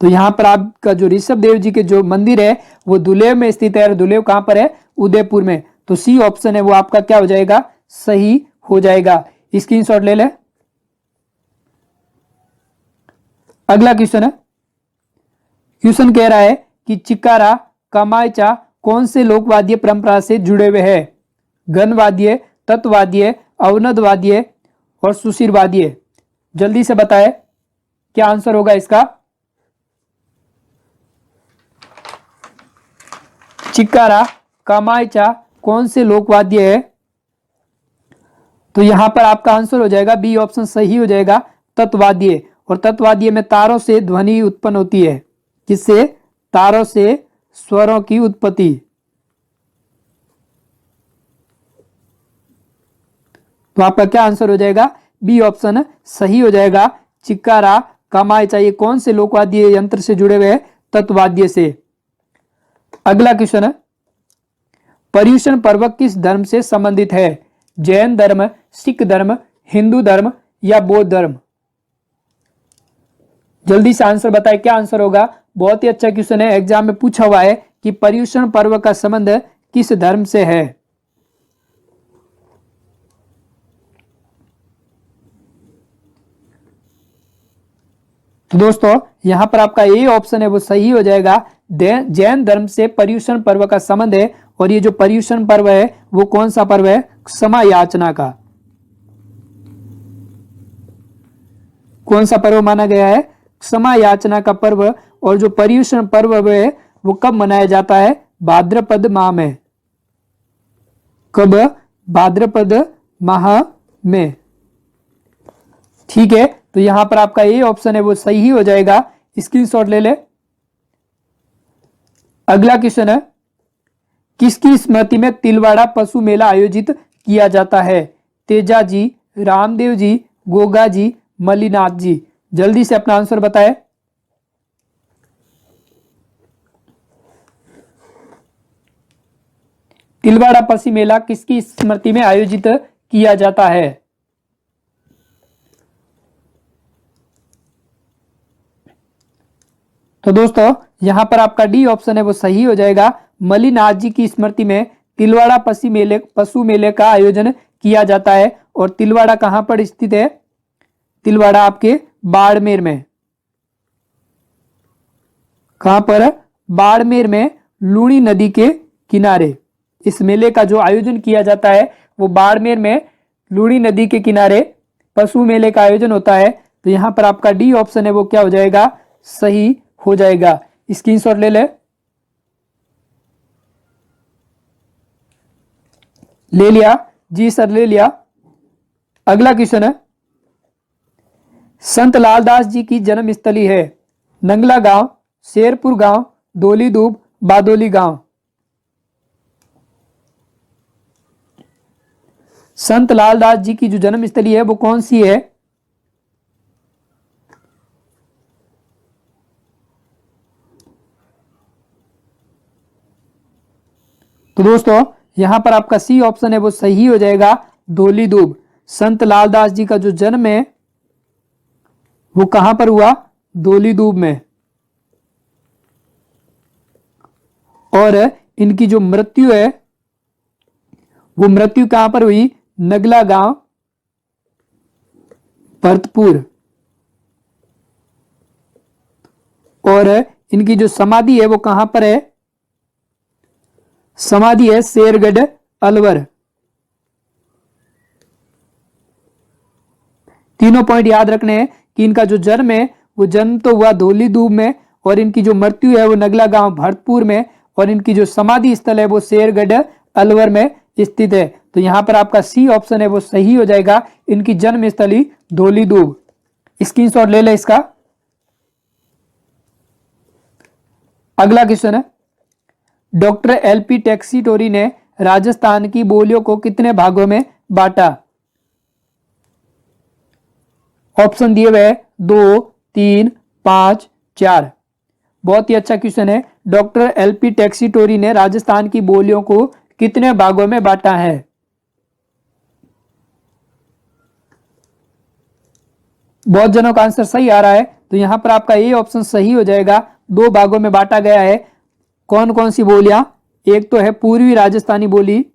तो यहां पर आपका जो ऋषभ देव जी के जो मंदिर है वो दुलेव में स्थित है। और दुलेव कहां पर है? उदयपुर में। तो सी ऑप्शन है वो आपका क्या हो जाएगा? सही हो जाएगा। स्क्रीनशॉट ले ले। अगला क्वेश्चन है, क्वेश्चन कह रहा है कि चिकारा, कमायचा कौन से लोकवाद्य परंपरा से जुड़े हुए हैं? गणवाद्य, तत्वाद्य, अवनद और सुशिरवाद्य? जल्दी से बताएं क्या आंसर होगा इसका। चिकारा, कमायचा कौन से लोकवाद्य है? तो यहां पर आपका आंसर हो जाएगा बी ऑप्शन सही हो जाएगा, तत्वाद्य। और तत्वाद्य में तारों से ध्वनि उत्पन्न होती है। किससे? तारों से स्वरों की उत्पत्ति। तो आपका क्या आंसर हो जाएगा? बी ऑप्शन सही हो जाएगा। चिक्कारा, कमायचा ये कौन से लोकवाद्य यंत्र से जुड़े हुए हैं? तत्वाद्य से। अगला क्वेश्चन है, पर्युषण पर्व किस धर्म से संबंधित है? जैन धर्म, सिख धर्म, हिंदू धर्म या बौद्ध धर्म? जल्दी से आंसर बताएं क्या आंसर होगा। बहुत ही अच्छा क्वेश्चन है, एग्जाम में पूछा हुआ है कि पर्युषण पर्व का संबंध किस धर्म से है। तो दोस्तों यहां पर आपका ए ऑप्शन है वो सही हो जाएगा, जैन धर्म से पर्युषण पर्व का संबंध है। और ये जो पर्युषण पर्व है वो कौन सा पर्व है? क्षमा याचना का। कौन सा पर्व माना गया है? क्षमा याचना का पर्व। और जो पर्युषण पर्व है वो कब मनाया जाता है? भाद्रपद माह में। कब? भाद्रपद माह में। ठीक है, तो यहां पर आपका ये ऑप्शन है वो सही हो जाएगा। स्क्रीनशॉट ले ले। अगला क्वेश्चन है, किसकी स्मृति में तिलवाड़ा पशु मेला आयोजित किया जाता है? तेजा जी, रामदेव जी, गोगा जी, मलिनाथ जी? जल्दी से अपना आंसर बताएं। तिलवाड़ा पशु मेला किसकी स्मृति में आयोजित किया जाता है। तो दोस्तों यहां पर आपका डी ऑप्शन है वो सही हो जाएगा। मल्लिनाथ जी की स्मृति में तिलवाड़ा पशु मेले का आयोजन किया जाता है। और तिलवाड़ा कहां पर स्थित है? तिलवाड़ा आपके बाड़मेर में। कहां पर? बाड़मेर में लूणी नदी के किनारे इस मेले का जो आयोजन किया जाता है वो बाड़मेर में लूणी नदी के किनारे पशु मेले का आयोजन होता है। तो यहां पर आपका डी ऑप्शन है वो क्या हो जाएगा? सही हो जाएगा। स्क्रीनशॉट ले लिया जी सर, ले लिया। अगला क्वेश्चन है, संत लालदास जी की जन्मस्थली है नंगला गांव, शेरपुर गांव, दोली दूब, बादोली गांव। संत लालदास जी की जो जन्मस्थली है वो कौन सी है? तो दोस्तों यहां पर आपका सी ऑप्शन है वो सही हो जाएगा, धोली दूब। संत लालदास जी का जो जन्म है वो कहां पर हुआ? धोली दूब में। और इनकी जो मृत्यु है वो मृत्यु कहां पर हुई? नगला गांव, भरतपुर। और इनकी जो समाधि है वो कहां पर है? समाधि है शेरगढ़, अलवर। तीनों पॉइंट याद रखने हैं कि इनका जो जन्म है वो जन्म तो हुआ धोली दूब में, और इनकी जो मृत्यु है वो नगला गांव, भरतपुर में, और इनकी जो समाधि स्थल है वो शेरगढ़, अलवर में स्थित है। तो यहां पर आपका सी ऑप्शन है वो सही हो जाएगा, इनकी जन्म स्थली धोली दूब। स्क्रीनशॉट ले इसका। अगला क्वेश्चन है, डॉक्टर एलपी टैक्सीटोरी ने राजस्थान की बोलियों को कितने भागों में बांटा? ऑप्शन दिए हुए 2, 3, 5, 4। बहुत ही अच्छा क्वेश्चन है। डॉक्टर एलपी टैक्सीटोरी ने राजस्थान की बोलियों को कितने भागों में बांटा है? बहुत जनों का आंसर सही आ रहा है, तो यहां पर आपका ए ऑप्शन सही हो जाएगा। 2 भागों में बांटा गया है। कौन कौन सी बोलियां? एक तो है पूर्वी राजस्थानी बोली,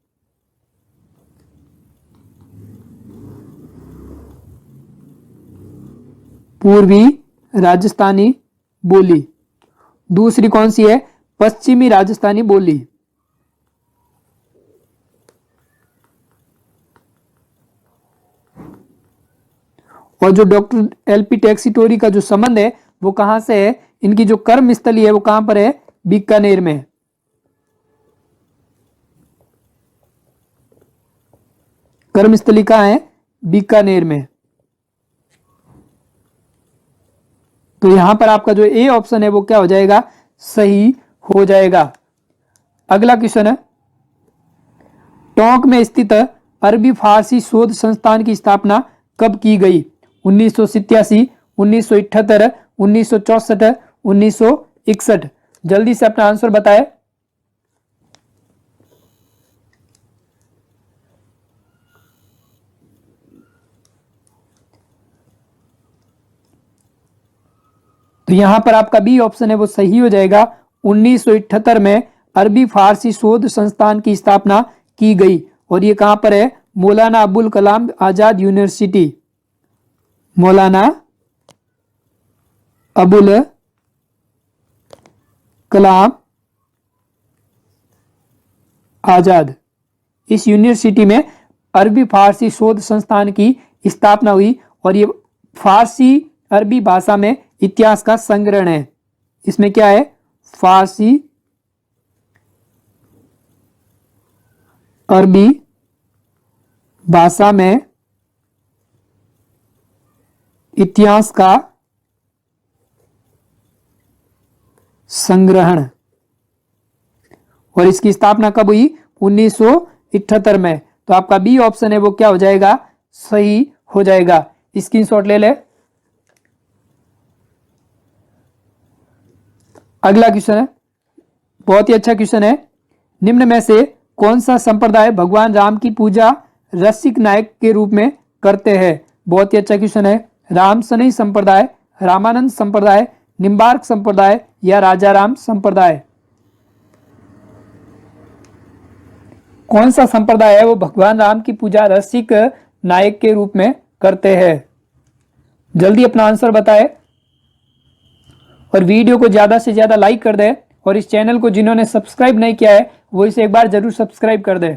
पूर्वी राजस्थानी बोली। दूसरी कौन सी है? पश्चिमी राजस्थानी बोली। और जो डॉक्टर एलपी टैक्सीटोरी का जो संबंध है वो कहां से है? इनकी जो कर्म स्थली है वो कहां पर है? बीकानेर में। कर्मस्थली कहां है? बीकानेर में। तो यहां पर आपका जो ए ऑप्शन है वो क्या हो जाएगा? सही हो जाएगा। अगला क्वेश्चन है, टोंक में स्थित अरबी फारसी शोध संस्थान की स्थापना कब की गई? 1987, 1978, 1964, 1961। जल्दी से अपना आंसर बताएं। तो यहां पर आपका बी ऑप्शन है वो सही हो जाएगा। 1978 में अरबी फारसी शोध संस्थान की स्थापना की गई, और ये कहां पर है? मौलाना अबुल कलाम आजाद यूनिवर्सिटी। मौलाना अबुल कलाम आजाद, इस यूनिवर्सिटी में अरबी फारसी शोध संस्थान की स्थापना हुई। और ये फारसी अरबी भाषा में इतिहास का संग्रहण है। इसमें क्या है? फारसी अरबी भाषा में इतिहास का संग्रहण। और इसकी स्थापना कब हुई? 1978 में। तो आपका बी ऑप्शन है वो क्या हो जाएगा? सही हो जाएगा। स्क्रीनशॉट ले ले। अगला क्वेश्चन है, बहुत ही अच्छा क्वेश्चन है। निम्न में से कौन सा संप्रदाय भगवान राम की पूजा रसिक नायक के रूप में करते हैं? बहुत ही अच्छा क्वेश्चन है। रामसनई संप्रदाय, रामानंद संप्रदाय, निम्बार्क संप्रदाय या राजाराम संप्रदाय? कौन सा संप्रदाय है वो भगवान राम की पूजा रसिक नायक के रूप में करते हैं? जल्दी अपना आंसर बताएं और वीडियो को ज्यादा से ज्यादा लाइक कर दें और इस चैनल को जिन्होंने सब्सक्राइब नहीं किया है वो इसे एक बार जरूर सब्सक्राइब कर दें।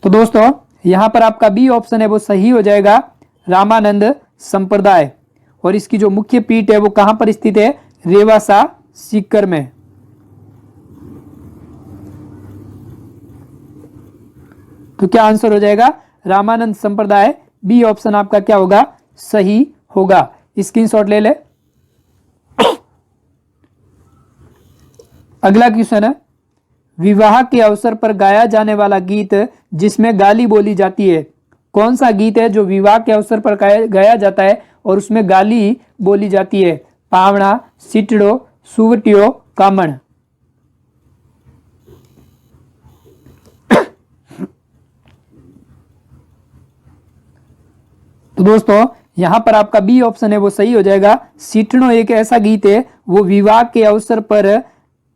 तो दोस्तों यहां पर आपका बी ऑप्शन है वो सही हो जाएगा, रामानंद संप्रदाय। और इसकी जो मुख्य पीठ है वो कहां पर स्थित है? रेवासा सीकर में। तो क्या आंसर हो जाएगा? रामानंद संप्रदाय। बी ऑप्शन आपका क्या होगा? सही होगा। स्क्रीनशॉट ले ले। अगला क्वेश्चन है, विवाह के अवसर पर गाया जाने वाला गीत जिसमें गाली बोली जाती है, कौन सा गीत है जो विवाह के अवसर पर गाया जाता है और उसमें गाली बोली जाती है? पावणा, सिटड़ो, सुवटियो, कामण? तो दोस्तों यहां पर आपका बी ऑप्शन है वो सही हो जाएगा। सिटणो एक ऐसा गीत है वो विवाह के अवसर पर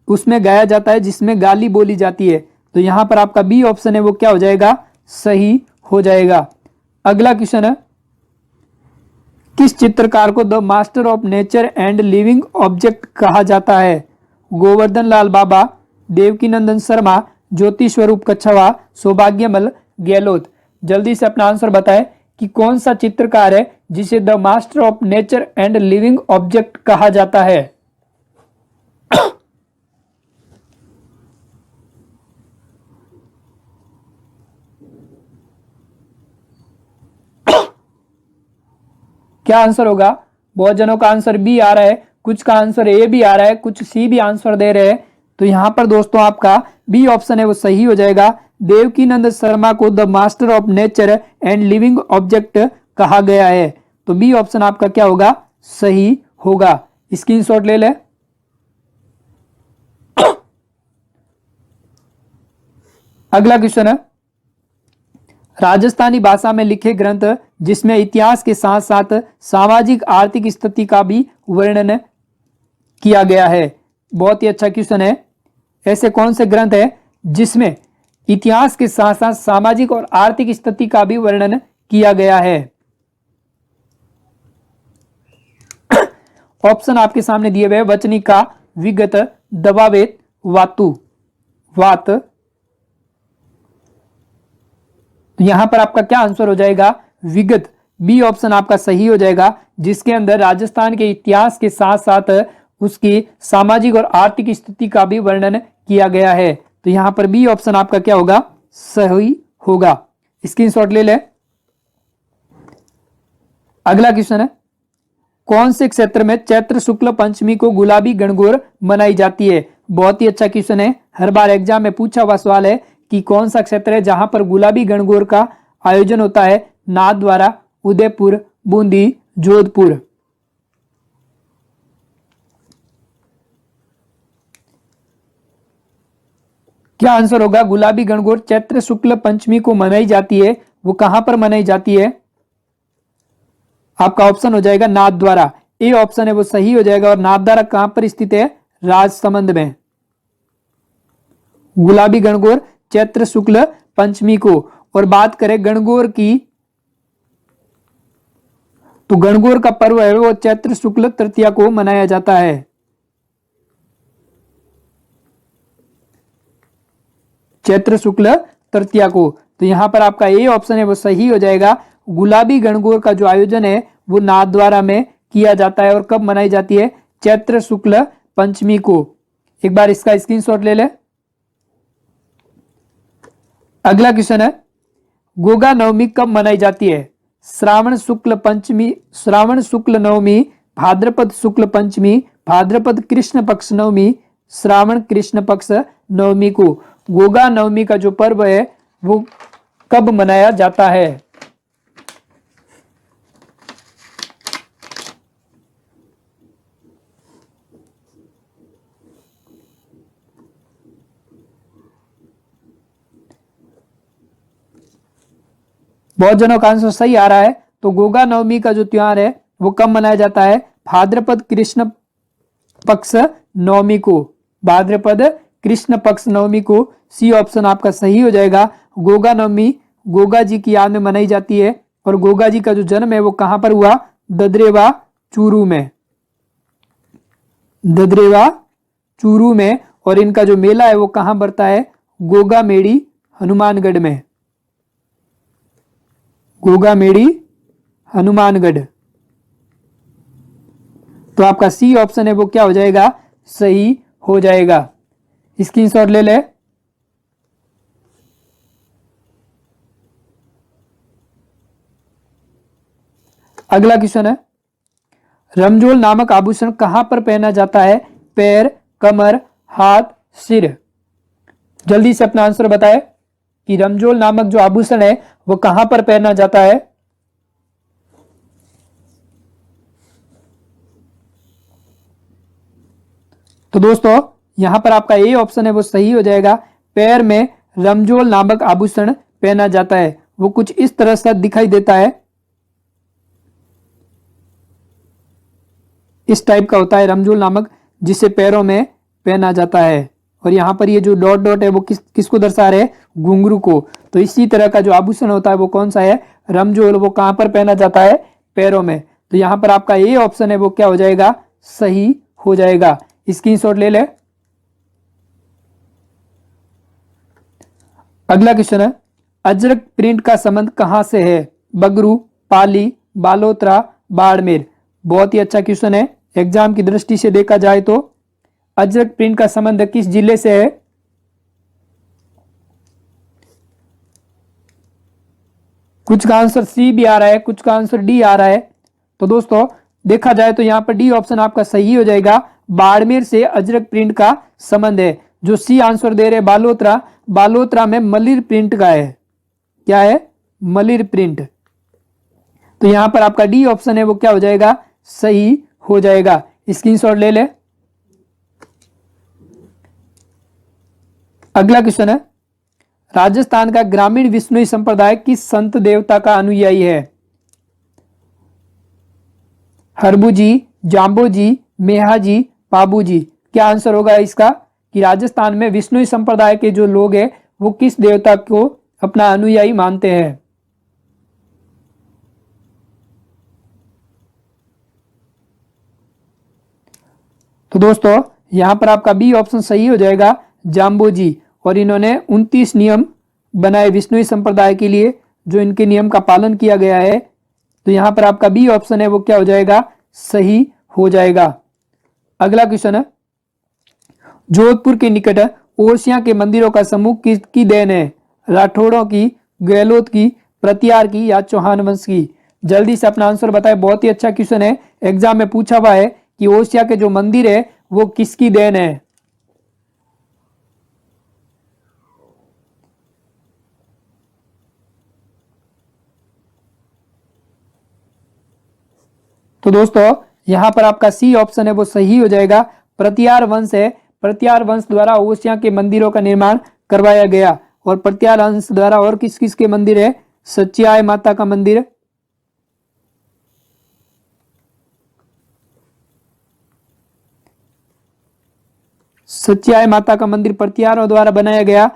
उसमें गाया जाता है जिसमें गाली बोली जाती है। तो यहां पर आपका बी ऑप्शन है वो क्या हो जाएगा? सही हो जाएगा। अगला क्वेश्चन है, किस चित्रकार को the master of nature and living object कहा जाता है? गोवर्धन लाल बाबा, देवकीनंदन शर्मा, ज्योति स्वरूप कच्छवा, सौभाग्यमल गहलोत? जल्दी से अपना आंसर बताएं कि कौन सा चित्रकार है जिसे the master of nature and living object कहा जाता है? क्या आंसर होगा? बहुत जनों का आंसर बी आ रहा है, कुछ का आंसर ए भी आ रहा है, कुछ सी भी आंसर दे रहे हैं। तो यहां पर दोस्तों आपका बी ऑप्शन है वो सही हो जाएगा। देवकीनंद शर्मा को the master of nature and living object कहा गया है। तो बी ऑप्शन आपका क्या होगा? सही होगा। स्क्रीनशॉट ले ले। अगला क्वेश्चन है, राजस्थानी भाषा में लिखे ग्रंथ जिसमें इतिहास के साथ साथ सामाजिक आर्थिक स्थिति का भी वर्णन किया गया है? बहुत ही अच्छा क्वेश्चन है। ऐसे कौन से ग्रंथ है जिसमें इतिहास के साथ साथ सामाजिक और आर्थिक स्थिति का भी वर्णन किया गया है? ऑप्शन आपके सामने दिए हुए, वचनिका, विगत, दबावेत, वातु, वात। तो यहां पर आपका क्या आंसर हो जाएगा? विगत। बी ऑप्शन आपका सही हो जाएगा, जिसके अंदर राजस्थान के इतिहास के साथ साथ उसकी सामाजिक और आर्थिक स्थिति का भी वर्णन किया गया है। तो यहां पर बी ऑप्शन आपका क्या होगा? सही होगा। स्क्रीनशॉट ले ले। अगला क्वेश्चन है, कौन से क्षेत्र में चैत्र शुक्ल पंचमी को गुलाबी गणगौर मनाई जाती है? बहुत ही अच्छा क्वेश्चन है, हर बार एग्जाम में पूछा हुआ सवाल है कि कौन सा क्षेत्र है जहां पर गुलाबी गणगौर का आयोजन होता है? नाथद्वारा, उदयपुर, बूंदी, जोधपुर? क्या आंसर होगा? गुलाबी गणगौर चैत्र शुक्ल पंचमी को मनाई जाती है, वो कहां पर मनाई जाती है? आपका ऑप्शन हो जाएगा नाथद्वारा। ए ऑप्शन है वो सही हो जाएगा। और नाथद्वारा कहां पर स्थित है? राजसमंद में। गुलाबी गणगौर चैत्र शुक्ल पंचमी को। और बात करें गणगौर की, तो गणगौर का पर्व है वो चैत्र शुक्ल तृतीया को मनाया जाता है। चैत्र शुक्ल तृतीया को। तो यहां पर आपका ए ऑप्शन है वो सही हो जाएगा। गुलाबी गणगौर का जो आयोजन है वो नाथद्वारा में किया जाता है। और कब मनाई जाती है? चैत्र शुक्ल पंचमी को। एक बार इसका स्क्रीनशॉट ले ले। अगला क्वेश्चन है, गोगा नवमी कब मनाई जाती है? श्रावण शुक्ल पंचमी, श्रावण शुक्ल नवमी, भाद्रपद शुक्ल पंचमी, भाद्रपद कृष्ण पक्ष नवमी, श्रावण कृष्ण पक्ष नवमी को गोगा नवमी का जो पर्व है वो कब मनाया जाता है? बहुत जनों का आंसर सही आ रहा है। तो गोगा नवमी का जो त्योहार है वो कब मनाया जाता है? भाद्रपद कृष्ण पक्ष नवमी को। भाद्रपद कृष्ण पक्ष नवमी को। सी ऑप्शन आपका सही हो जाएगा। गोगा नवमी गोगा जी की याद में मनाई जाती है और गोगा जी का जो जन्म है वो कहां पर हुआ? ददरेवा चूरू में। ददरेवा चूरू में। और इनका जो मेला है वो कहां पड़ता है? गोगा मेड़ी हनुमानगढ़ में। गोगा मेड़ी हनुमानगढ़। तो आपका सी ऑप्शन है वो क्या हो जाएगा? सही हो जाएगा। स्क्रीनशॉट ले ले। अगला क्वेश्चन है, रमजोल नामक आभूषण कहां पर पहना जाता है? पैर, कमर, हाथ, सिर। जल्दी से अपना आंसर बताएं कि रमजोल नामक जो आभूषण है वो कहां पर पहना जाता है? तो दोस्तों यहां पर आपका ए ऑप्शन है वो सही हो जाएगा। पैर में रमजोल नामक आभूषण पहना जाता है। वो कुछ इस तरह से दिखाई देता है, इस टाइप का होता है रमजोल नामक, जिसे पैरों में पहना जाता है। और यहाँ पर ये जो डॉट डॉट है वो किसको दर्शा रहे हैं? घुंघरू को। तो इसी तरह का जो आभूषण होता है वो कौन सा है? रमजोल। वो कहां पर पहना जाता है? पैरों में। तो यहाँ पर आपका ये ऑप्शन है वो क्या हो जाएगा? सही हो जाएगा। स्क्रीनशॉट ले ले। अगला क्वेश्चन है, अजरक प्रिंट का संबंध कहां से है? बगरू, पाली, बालोतरा, बाड़मेर। बहुत ही अच्छा क्वेश्चन है। एग्जाम की दृष्टि से देखा जाए तो अजरक प्रिंट का संबंध किस जिले से है? कुछ का आंसर सी भी आ रहा है, कुछ का आंसर डी आ रहा है। तो दोस्तों देखा जाए तो यहां पर डी ऑप्शन आपका सही हो जाएगा। बाड़मेर से अजरक प्रिंट का संबंध है। जो सी आंसर दे रहे बालोतरा, बालोतरा में मलिर प्रिंट का है। क्या है? मलिर प्रिंट। तो यहां पर आपका डी ऑप्शन है वो क्या हो जाएगा? सही हो जाएगा। स्क्रीनशॉट ले ले। अगला क्वेश्चन है, राजस्थान का ग्रामीण विष्णुई संप्रदाय किस संत देवता का अनुयायी है? हरबूजी, जाम्बोजी, मेहाजी, पाबूजी। क्या आंसर होगा इसका कि राजस्थान में विष्णुई संप्रदाय के जो लोग हैं वो किस देवता को अपना अनुयायी मानते हैं? तो दोस्तों यहां पर आपका बी ऑप्शन सही हो जाएगा, जाम्बोजी। और इन्होंने 29 नियम बनाए विष्णुई संप्रदाय के लिए, जो इनके नियम का पालन किया गया है। तो यहां पर आपका बी ऑप्शन है वो क्या हो जाएगा? सही हो जाएगा। अगला क्वेश्चन है, जोधपुर के निकट ओरसिया के मंदिरों का समूह किसकी देन है? राठौड़ों की, गहलोत की, प्रतिहार की या चौहान वंश की? जल्दी से अपना आंसर बताएं। बहुत ही अच्छा क्वेश्चन है, एग्जाम में पूछा हुआ है कि ओरसिया के जो मंदिर है वो किसकी देन है? तो दोस्तों यहां पर आपका सी ऑप्शन है वो सही हो जाएगा। प्रतिहार वंश है। प्रतिहार वंश द्वारा ओरसिया के मंदिरों का निर्माण करवाया गया। और प्रतिहार वंश द्वारा और किस किस के मंदिर है? सच्चियाय माता का मंदिर, सच्चियाय माता का मंदिर प्रतिहारों द्वारा बनाया गया।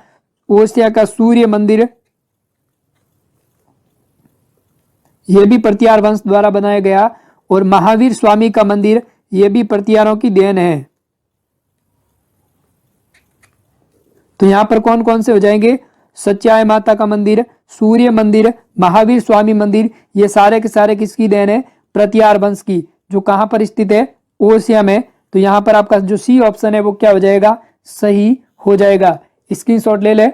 ओरसिया का सूर्य मंदिर, यह भी प्रतिहार वंश द्वारा बनाया गया। और महावीर स्वामी का मंदिर, यह भी प्रतिहारों की देन है। तो यहां पर कौन कौन से हो जाएंगे? सच्चियाय माता का मंदिर, सूर्य मंदिर, महावीर स्वामी मंदिर, ये सारे के सारे किसकी देन है? प्रतिहार वंश की, जो कहां पर स्थित है? ओरसिया में। तो यहां पर आपका जो सी ऑप्शन है वो क्या हो जाएगा? सही हो जाएगा। स्क्रीनशॉट ले ले।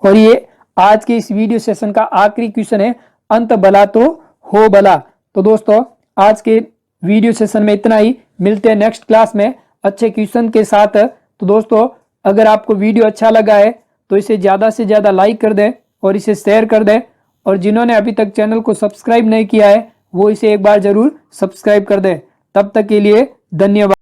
और ये आज के इस वीडियो सेशन का आखिरी क्वेश्चन है, अंत भला तो हो भला। तो दोस्तों आज के वीडियो सेशन में इतना ही। मिलते हैं नेक्स्ट क्लास में अच्छे क्वेश्चन के साथ। तो दोस्तों अगर आपको वीडियो अच्छा लगा है तो इसे ज़्यादा से ज़्यादा लाइक कर दें और इसे शेयर कर दें। और जिन्होंने अभी तक चैनल को सब्सक्राइब नहीं किया है वो इसे एक बार ज़रूर सब्सक्राइब कर दें। तब तक के लिए धन्यवाद।